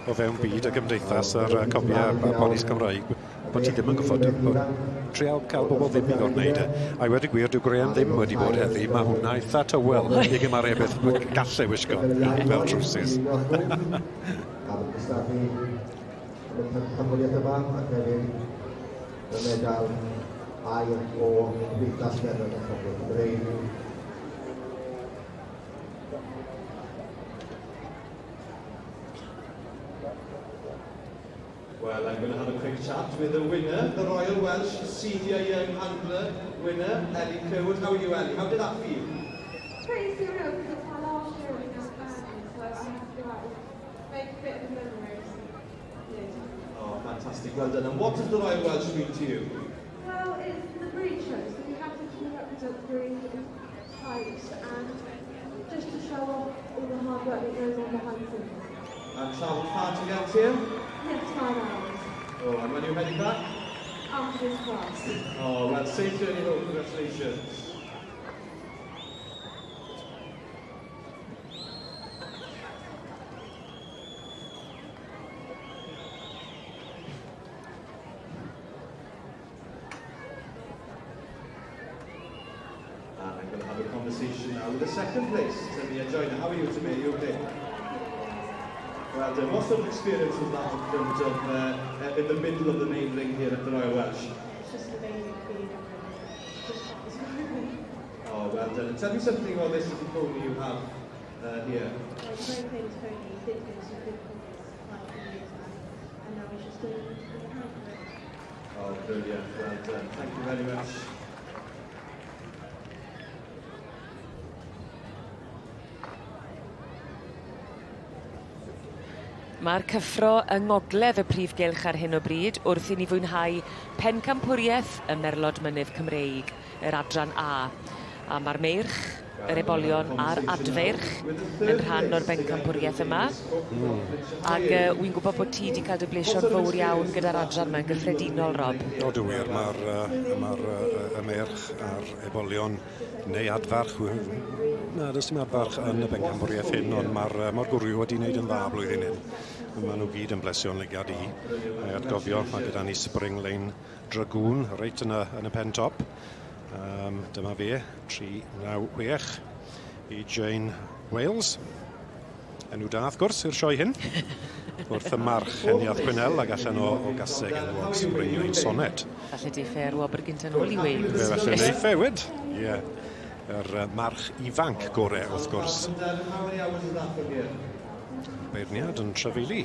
o fewn byd y gymdeithas yr copiau Ponies Cymreig, bod ti ddim yn gyffod trial cael bobl ddim i ddod wneud e. A i wedi gwir, dyw Graham ddim wedi bod heddi. Mae hwnna eitha tywel i gymarebeth gallai wisgo fel trwsus. Pencampwriaeth yma ac hefyd y medal air o Gymdeithas Merlod Mynydd Cymreig. Well, I'm going to have a quick chat with the winner, the Royal Welsh Senior Young Handler winner, Ellie Curwood. How are you, Ellie? How did that feel? It's pretty surreal because it's my last year in this family, so I have to make a bit of a memory. Oh, fantastic. Well done. And what does the Royal Welsh mean to you? Well, it's the breed show, so we have to represent the breed types and just to show off all the hard work that goes on behind the scenes. And travelled far to get here? Yes, 5 hours. Oh, and when are you heading back? After this class. Oh, well, safe journey home. Congratulations. And I'm going to have a conversation now with the second place. Tell me, joiner. How are you today? Are you okay? Well done. What sort of experience was that in terms of in the middle of the main ring here at the Royal Welsh? It's just amazing being Oh, well done. And tell me something about this little pony you have here. Well, it's a very famous pony. He did do some good ponies like a few years back, and now he's just doing the hand for it. Oh, brilliant. Well done. Thank you very much. Mae'r cyffro yng ngogledd y prif gylch ar hyn o bryd wrth i ni fwynhau Pencampwriaeth y Merlod Mynydd Cymreig, yr adran A. A mae'r meirch, yr ebolion a'r adferch yn rhan o'r Pencampwriaeth yma. Ac wy'n gwybod bod ti wedi cael dy blesio'n fawr iawn gyda'r adran yma yn gyffredinol, Rob. O, dwi wir, mae'r y meirch a'r ebolion neu adfarch, na, does dim adfarch yn y Pencampwriaeth hyn, ond mae'r gwrw wedi wneud yn dda blwyddyn hyn. Maen nhw gyd yn blesio'n ligad i. Mae atgofio, mae gyda ni Spring Lane Dragoon reit yn y pen top. Dyma fe, 396 i Jane Wales. Enw da, wrth gwrs, i'r sioe hyn. Wrth y march Heniath Gwynel ac allan o gaseg enwog Spring Lane Sonnet. Falle deiff e'r wobr gyntaf nôl i Wales. Falle neith e wed, ie. Yr march ifanc gorau, wrth gwrs. Beirniad yn trafeili.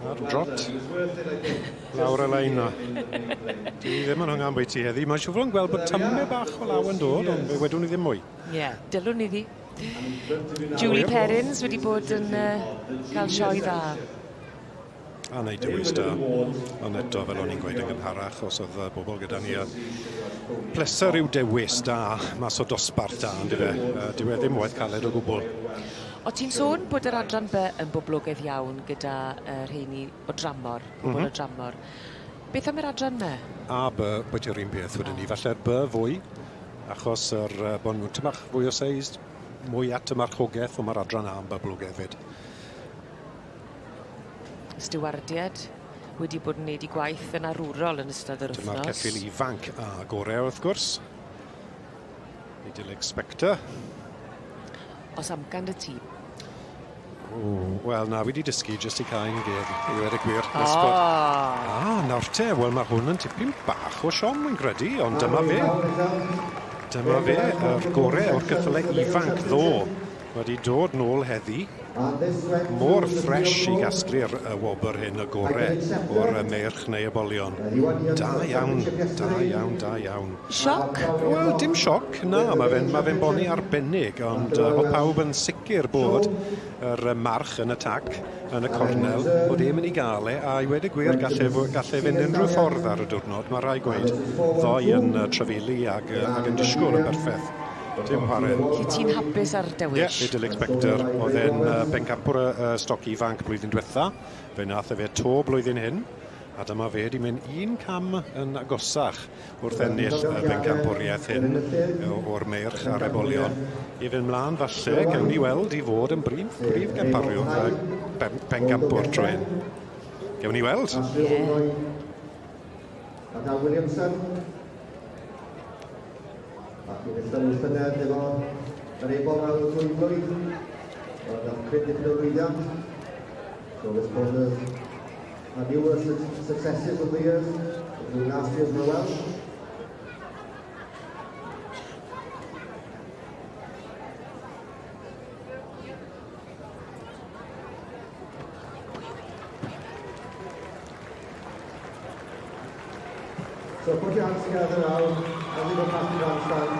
A'r drot. Lawr y lein na. Dwi ddim yn hyngan bwyty heddi. Mae'n siwfro'n gweld bod tymau bach o law yn dod, ond fe wedwn ni ddim mwy. Ie, dylwn iddi. Julie Perrins wedi bod yn cael sioe dda. A wneud dewis da. Ond eto, fel o'n i'n gweud yn gynharach, os oedd bobl gyda ni pleser yw dewis da, mas o dosbarth da, ond dyw e ddim waith caled o gwbl. O ti'n sôn bod yr adran B yn boblogaidd iawn gyda rheini o dramor, pobl o dramor. Beth am yr adran B? A B, bod i'r un peth wedyn ni. Falle'r B fwy, achos bod nhw'n tymach fwy o seis, mwy at y marchogaeth o mae'r adran A yn boblogaidd fyd. Stiwardiad wedi bod yn neud i gwaith yn arwrol yn ystod yr wythnos. Dyma'r ceffil ifanc a gorau wrth gwrs. Idilig Spectre. Os amcan dy tîm? Wel, na, wedi dysgu jyst i cael ein gedd. I wedi gwir. Nawr te, wel mae hwn yn tipyn bach o siom yn gredu, ond dyma fe. Dyma fe, yr gorau o'r ceffylau ifanc ddo wedi dod nôl heddi. Mor ffres i gasglu'r wobr hyn y gorau o'r meirch neu y bolion. Da iawn, da iawn, da iawn. Sioc? Wel, dim sioc, na, mae fe'n boni arbennig, ond o pawb yn sicr bod yr march yn y tac, yn y cornel, bod e'n mynd i gael e, a i wedi gwir gallai fynd unrhyw ffordd ar y diwrnod, mae rai gweud, ddoi yn trafeili ac yn disgwyl yn berffaith. Dim chwarae. Lle ti'n hapus ar dewis? Ie, Idilig Spectre. Oedd e'n Pencampwr stoc ifanc blwyddyn diwetha. Fe nath e fe to blwyddyn hyn. A dyma fe wedi mynd un cam yn agosach wrth ennill y Pencampwriaeth hyn o'r meirch a'r ebolion. I fynd mlaen falle, gawn ni weld i fod yn brif gempariwr Pencampwr tro hyn. Gawn ni weld. A Dan Williamson. Ac i ddysgu llynedd efo yr ebol ar y dwyblwydd. Oedd yn credu yn y lwyddiant. So this was a newer successes of the years, last year's for Welsh. So put your hands together now, as we go past the grandstand.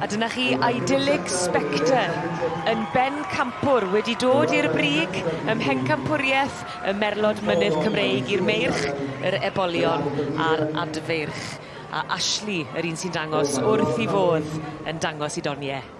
A dyna chi idyllic spectre yn Pencampwr wedi dod i'r brig ym Pencampwriaeth y Merlod Mynydd Cymreig i'r meirch, yr ebolion a'r adfeirch. A Ashley, yr un sy'n dangos wrth i fodd yn dangos i doniau.